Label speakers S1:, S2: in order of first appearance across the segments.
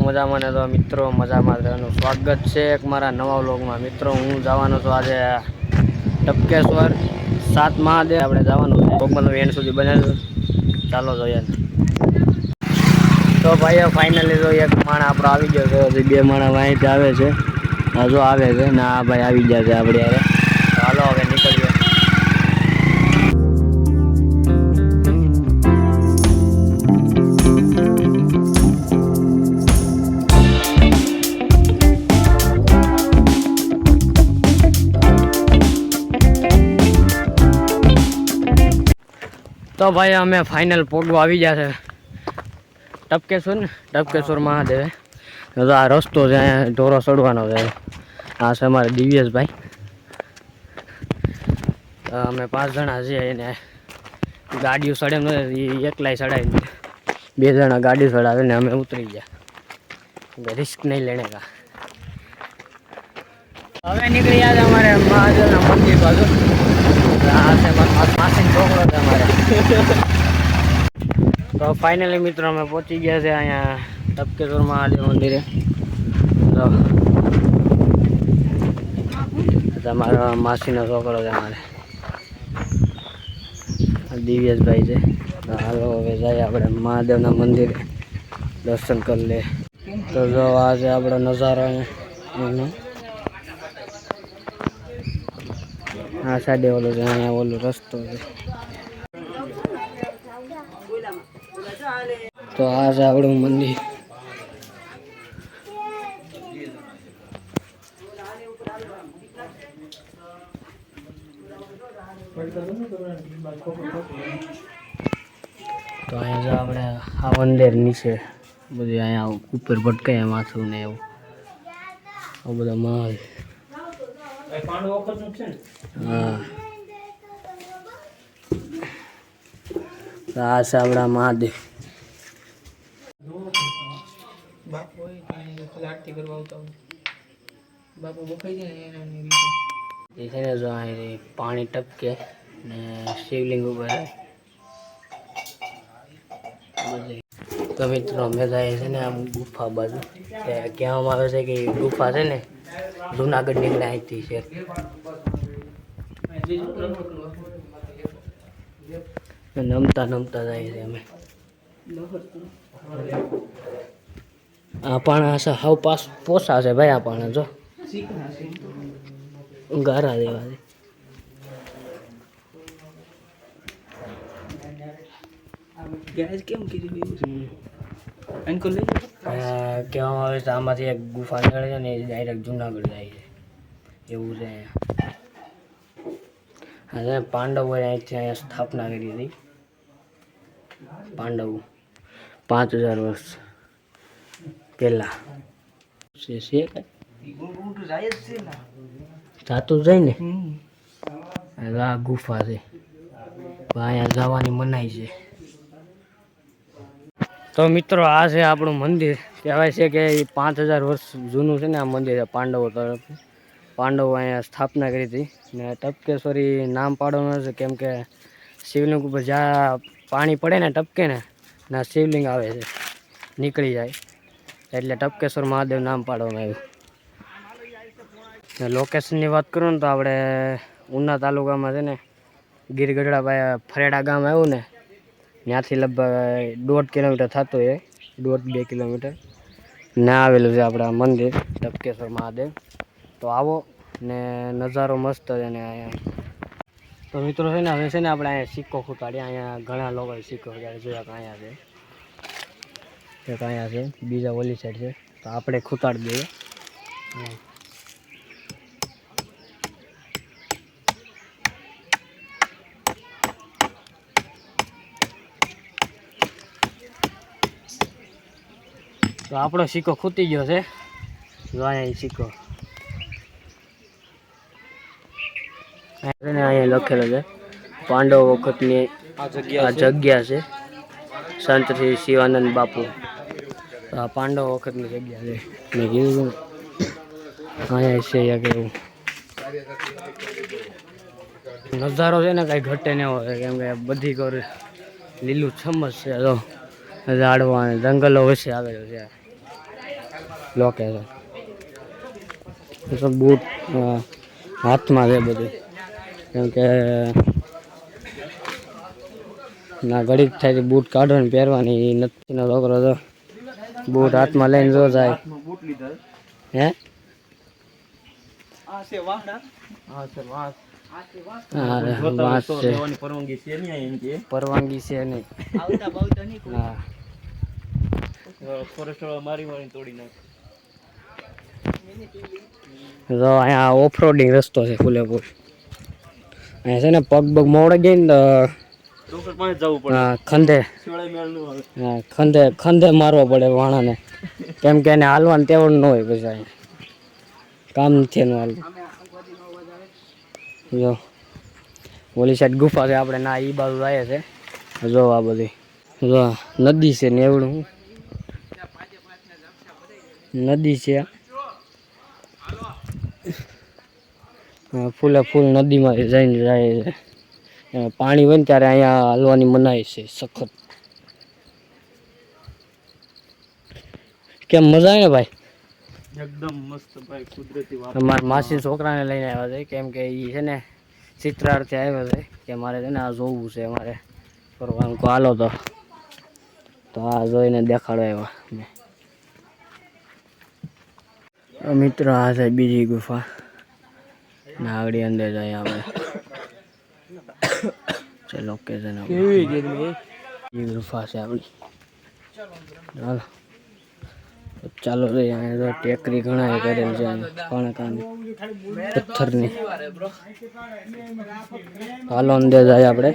S1: મજામાં ને તો મિત્રો મજામાં રહેવાનું સ્વાગત છે એક મારા નવા વ્લોગમાં। મિત્રો હું જવાનો છું આજે ટપકેશ્વર 7 મહાદેવ આપણે જવાનું છે। વ્લોગમાં એન્ડ સુધી બનાવ્યું, ચાલો જોઈએ। તો ભાઈઓ ફાઇનલી જો એક માણા આપણો આવી ગયો છે, હજી 2 માણા અહીંથી આવે છે, જો આવે છે ને આ ભાઈ આવી ગયા છે આપણે યારે। ચાલો હવે નીકળીએ। તો ભાઈ અમે ફાઇનલ પોગવા આવી ગયા છે ટપકેશ્વર મહાદેવ। તો આ રસ્તો છે, અહીંયા ઢોરો ચડવાનો છે। આ છે અમારે દિવ્યેશભાઈ। અમે 5 જણા છીએ, એને ગાડીઓ ચડે ને એકલાય ચડાવી, 2 જણા ગાડી ચડાવે ને અમે ઉતરી ગયા, રિસ્ક નહીં લેને કા। હવે નીકળી ગયા અમારે મહાદેવના મંદિર બાજુ। આ છે માસીનો છોકરો છે અમારે। તો ફાઇનલી મિત્રો અમે પહોંચી ગયા છે અહીંયા ટપકેશ્વર મહાદેવ મંદિરે। તો મારા માસીનો છોકરો છે અમારે, દિવ્યેશભાઈ છે। તો હાલો હવે જઈએ આપણે મહાદેવના મંદિરે, દર્શન કરી લે। તો જો આ છે આપણો નજારો એનો। આ સાઈડે ઓલો છે, અહીંયા ઓલો રસ્તો છે। તો આ છે આપણું મંદિર। તો અહીંયા જો આપણે આ મંદિર નીચે બધું અહીંયા ઉપર ભટકાય માથું ને એવું આ બધા માલ। હા, આ છે આપણા મહાદેવ। જો અહીં પાણી ટપકે ને શિવલિંગ ઉપર। તો મિત્રો અમે જાય છે ને આમ ગુફા બાજુ, કહેવામાં આવે છે કે ગુફા છે ને જુનાગઢ નીકળે અહીંથી છે। નમતા જાય છે અમે। આ પાણા છે હાવ પોસા છે ભાઈ। આ પાણા જો ગારા દેવા છે। કહેવામાં આવે છે આમાંથી એક ગુફા નીકળે છે ને એ ડાયરેક્ટ જુનાગઢ જાય છે, એવું છે અહીંયા। પાંડવોએ અહીંથી અહીંયા સ્થાપના કરી હતી, પાંડવો 5000 વર્ષ પહેલા જાતું જાય ને। આ ગુફા છે, અહીંયા જવાની મનાઈ છે। તો મિત્રો આ છે આપણું મંદિર। કહેવાય છે કે 5000 વર્ષ જૂનું છે ને આ મંદિર, પાંડવો તરફ। પાંડવો અહીંયા સ્થાપના કરી હતી ને ટપકેશ્વરી નામ પાડવાનું છે કેમ કે શિવલિંગ ઉપર જ્યાં પાણી પડે ને ટપકે ને ના શિવલિંગ આવે છે, નીકળી જાય, એટલે ટપકેશ્વર મહાદેવ નામ પાડવામાં આવ્યું। લોકેશનની વાત કરું ને તો આપણે ઉના તાલુકામાં છે ને ગીરગઢડા પાસે ફરેડા ગામ આવ્યું ને, ત્યાંથી લગભગ 1.5 કિલોમીટર થતું હોય, 1.5-2 કિલોમીટર ના આવેલું છે આપણા મંદિર ટપકેશ્વર મહાદેવ। તો આવો ને નજારો મસ્ત છે ને અહીંયા। તો મિત્રો છે ને હવે છે ને આપણે અહીંયા સિક્કો ખૂટાડીએ। અહીંયા ઘણા લોકોએ સિક્કો ખૂટાડે, જોયા કે અહીંયા છે, એક અહીંયા છે, બીજા ઓલી સાઈડ છે, તો આપણે ખૂટાડી દઈએ। તો આપણો સિક્કો ખૂટી ગયો છે, જો અહીંયા સિક્કો અહીંયા લખેલો છે પાંડવ વખતની આ જગ્યા છે, સંત શ્રી શિવાનંદ બાપુ। આ પાંડવ વખતની જગ્યા છે, મેં કીધું અહીંયા છે કેવું નજારો છે ને કઈ ઘટે ન હોય, કેમ કે બધી કોર લીલું છમ જ છે, ઝાડવા અને જંગલો વચ્ચે આવેલું છે। લોકેશન તો બૂટ હાથમાં છે બધું, કેમ કે ના ઘડીક થાય બૂટ કાઢવાની પહેરવાની નથી. નો છોકરો તો બૂટ હાથમાં લઈને જો જાય. હે પરવાનગી છે નહીં. હા તો અહીંયા ઓફરોડિંગ રસ્તો છે ફૂલેપુર. અહીંયા છે ને પગ પગ મોડે ગઈ ને ખંધે ખંધે ખંધે મારવો પડે વાણાને, કેમ કે એને હાલવાનું તેવડ ન હોય. પછી અહીંયા કામ નથી એનું હાલવું. જો ઓલી સાઈડ ગુફા છે, આપણે ના ઈ બાજુ જાય છે. જો આ બધી જો નદી છે ને એવડું નદી છે. ફૂલે ફૂલ નદીમાં જઈને જાય છે. પાણી હોય ને ત્યારે અહીંયા હાલવાની મનાઈ છે સખત. કેમ મજા આવે ને ભાઈ?
S2: એકદમ મસ્ત ભાઈ, કુદરતી વાત.
S1: અમારા માસી છોકરાને લઈને આવ્યા છે, કેમ કે એ છે ને ચિત્રાર્થથી આવ્યો છે કે મારે છે ને આ જોવું છે, મારે ફરવાનું. હાલો તો આ જોઈને દેખાડો આવ્યા મેં. મિત્રો આ છે બીજી ગુફા ને આગળ અંદર જાય આપણે. છે લોકેશન એ ગુફા છે આપણી. ચાલો ચાલો રે. અહીંયા તો ટેકરી ઘણા કરેલ છે, પાણાકાની પથ્થરની. હાલો અંદર જાય આપણે.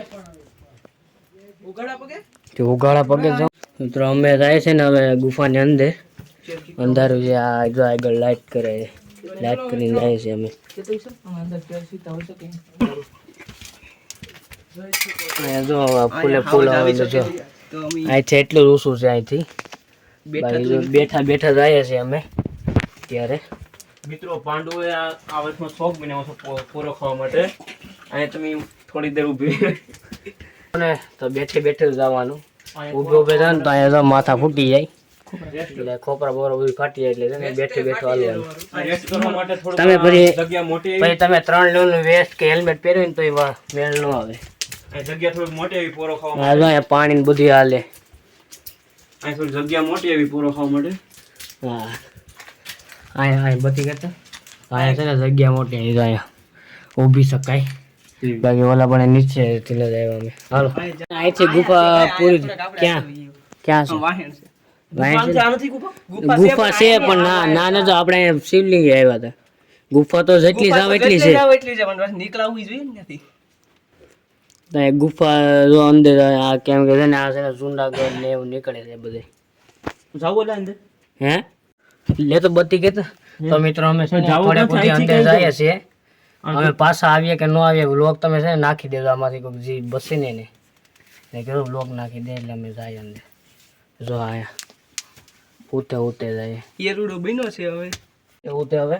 S1: ઉગાડા પગે જો મિત્રો અમે જાય છે ને હવે ગુફાની અંદર. અંધારું છે. આ જો આગળ લાઈટ કરે છે, લાઈટ કરીને જાય છે અમે. અહીંયા જો ફૂલે ફૂલ આવે છે. અહીંથી એટલું ઊંચું છે. અહીંથી બેઠા બેઠા જાય છે અમે ત્યારે.
S2: મિત્રો પાંડુએ આ વર્ષનો શોખ બનાવ્યો છે પૂરો ખાવા માટે. અહીંયા તમે થોડી દેર ઊભી
S1: ને તો બેઠે બેઠે જવાનું. ઊભે ઊભે જાય ને તો અહીંયા તો માથા ફૂટી જાય, એટલે ખોપરા બોરા બધું ફાટી જાય. એટલે બેઠે બેઠું હાલવાનું. તમે પછી તમે 3 લેવલ વેસ્ટ કે હેલ્મેટ પહેર્યું ને તો એ મેળ ન આવે.
S2: જગ્યા થોડી મોટી એવી પૂરો ખાવા
S1: માટે. અહીંયા પાણી ને બધું હાલે.
S2: અહીં થોડી જગ્યા મોટી એવી પૂરો ખાવા માટે.
S1: હા અહીંયા બધી કરતા અહીંયા છે ને જગ્યા મોટી. અહીંયા ઊભી શકાય. બાકી ઓલા પણ નીચે થી લઈ આવ્યા અમે. હાલો અહીંથી ગુફા પૂરી. ક્યાં ક્યાં છે? ગુફા છે પણ ના ના જો આપણે શિવલિંગ આવ્યા હતા. ગુફા તો જેટલી જાવ એટલી છે. ગુફા જો અંદર આ કેમ કે છે ને આ છે ને જુનાગઢ ને એવું નીકળે છે બધે. હે લે તો બત્તી કેતા. તો મિત્રો અમે છે ને થોડે પૂરી અંદર જઈએ છીએ. અમે પાછા આવીએ કે ન આવીએ વ્લોગ તમે છે ને નાખી દેજો આમાંથી કોઈ જે બસે ને કીધું વ્લોગ નાખી દે એટલે અમે જાય અંદર. જો આયા ઉતે ઉતે જાય.
S2: એ રૂડો બન્યો છે હવે.
S1: એ ઉતે હવે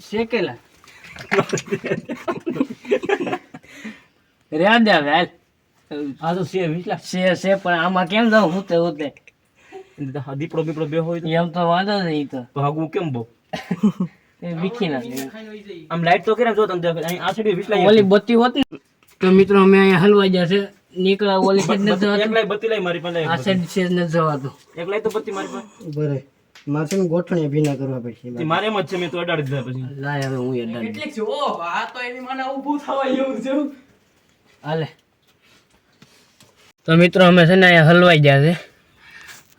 S1: શેકેલા રેવા દે હવે હાલ. આ તો છે વિચલા છે પણ આમાં કેમ જાવ ઉતે ઉતે?
S2: દીપડો બીપડો બે હોય
S1: એમ તો વાંધો નહીં. તો
S2: ભાગવું કેમ બહુ
S1: વિખી ના
S2: આમ લાઈટ તો કરે જો તમે અહીં આ સાઈડ વિચલા
S1: ઓલી બત્તી હોત ને. તો મિત્રો અમે અહીંયા હલવાઈ ગયા છે. નીકળા ઓલી સાઈડ નથી જવાતું.
S2: એકલાય બત્તી લઈ મારી પાસે.
S1: આ સાઈડ છે નથી જવાતું.
S2: એકલાય તો બત્તી મારી પાસે.
S1: બરે મારે છે ને ગોઠણીયા ભીના કરવા પડશે.
S2: મારે એમ જ છે. મેં તો અડાડી દીધા પછી.
S1: લાય હવે હું અડાડી.
S2: કેટલીક છે ઓ આ તો એની માને ઊભું થવા એવું છે.
S1: હાલે તો મિત્રો અમે છે ને અહીંયા હલવાઈ ગયા છે.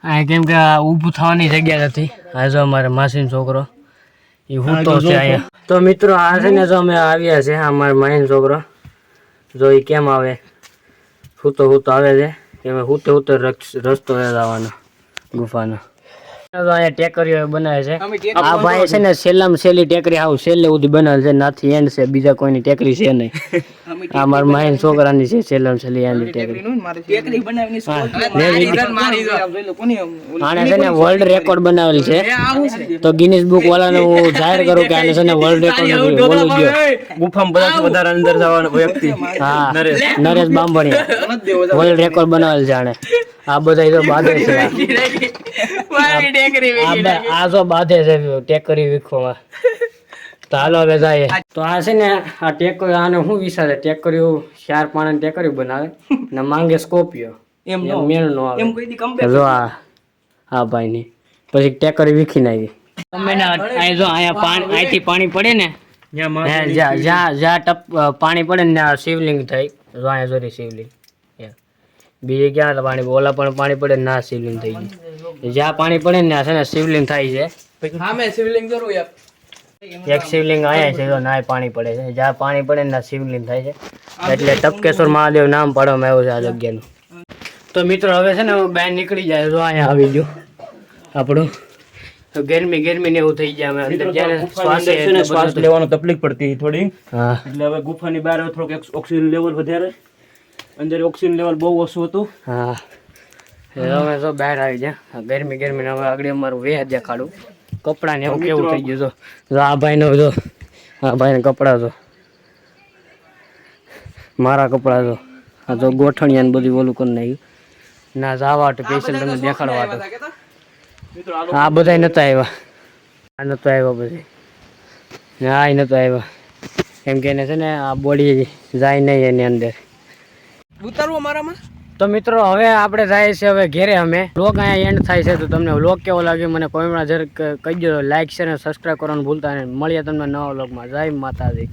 S1: આ કેમ કે ઊભું થવાની જગ્યા નથી. આ જો અમારે માસીનો છોકરો એ હૂતો છે અહીંયા. તો મિત્રો આ છે ને જો અમે આવ્યા છે. અમારા માહીનો છોકરો જો એ કેમ આવે હૂતો હૂતો આવે છે કે અમે હૂતે હૂતે રસ્તો જવાનો ગુફાનો. અહીંયા ટેકરીઓ બનાવે છે. આ ભાઈ છે ને છેલ્લામાં છેલ્લી ટેકરી આવું છેલ્લે સુધી બનાવે છે. નાથી એન્ડ છે. બીજા કોઈની ટેકરી છે નહીં. આ મારા માહીના છોકરાની છે છેલ્લામાં છેલ્લી એન્ડ ટેકરી. આને છે ને વર્લ્ડ રેકોર્ડ બનાવેલ છે. તો ગિનિસ બુક વાળાને હું જાહેર કરું કે આને છે ને વર્લ્ડ રેકોર્ડ બોલું ગયો.
S2: ગુફામાં બધાથી વધારે અંદર જવાનો વ્યક્તિ.
S1: હા નરેશ બાંભણિયા વર્લ્ડ રેકોર્ડ બનાવેલ છે આને. આ બધા તો બાદ છે.
S2: મારી ટેકરી વીખી નાખી.
S1: આ જો બાધે છે ટેકરી વીખવામાં. તો હાલો હવે જાય. તો આ છે ને આ ટેકરી આને શું વિચારે ટેકરીઓ 4 પાણાની ટેકરી બનાવે ને માંગે સ્કોપિયો
S2: એમ
S1: એમ
S2: નો
S1: મેળ નો આવે.
S2: એમ કોઈ દી કમ્પેર
S1: જો આ ભાઈ ની પછી ટેકરી વીખી નાખી. તમે અહીં જો અહીંયા પાણી અહીંથી પાણી પડે ને જ્યાં પાણી પડે ને ત્યાં શિવલિંગ થાય. જો અહીંયા જોરી શિવલિંગ બીજે ક્યાં પાણી ઓલા પણ પાણી પડે ને ના શિવલિંગ થઈ ગઈ. જ્યાં પાણી પડે ને ત્યાં છે ને શિવલિંગ થાય છે.
S2: હા મેં શિવલિંગ કરું યાર.
S1: એક શિવલિંગ અહીંયા છે જો ના પાણી પડે છે. જ્યાં પાણી પડે ને ત્યાં શિવલિંગ થાય છે એટલે ટપકેશ્વર મહાદેવ નામ પાડવામાં આવ્યું છે આ જગ્યાનું. તો મિત્રો હવે છે ને બહાર નીકળી જાય. જો અહીંયા આવી ગયું આપણું ગરમી ને એવું થઈ જાય. અમે અંદર જ્યારે
S2: શ્વાસ લેવાનો તકલીફ પડતી થોડી.
S1: હા
S2: એટલે હવે ગુફાની બહાર થોડુંક ઓક્સિજન લેવલ વધારે, અંદર ઓક્સિજન લેવલ બહુ ઓછું હતું.
S1: હા અમે તો બહાર આવી ગયા. ગરમી ને હવે આગળ અમારું વેહ દેખાડું. કપડા ને એવું કેવું થઈ ગયું. જો આ ભાઈ નો જો આ ભાઈ ના કપડા જો મારા કપડા જો આ જો ગોઠણિયા ને બધું ઓલું કરી નાખ્યું. ના જાવા સ્પેશિયલ તમને દેખાડવા આ બધા નતા આવ્યા. આ નતો આવ્યા પછી હા નતો આવ્યા એમ કે છે ને આ બોડી જાય નહીં એની અંદર
S2: ઉતારવું મારામાં.
S1: તો મિત્રો હવે આપણે જાય છે હવે ઘેરે. અમે વ્લોગ અહીંયા એન્ડ થાય છે. તો તમને વ્લોગ કેવો લાગ્યો મને કોમેન્ટમાં જરાક કહી દો. લાઈક શેર અને સબસ્ક્રાઈબ કરવાનું ભૂલતા નહીં. મળીએ તમને નવા વ્લોગમાં. જય માતાજી.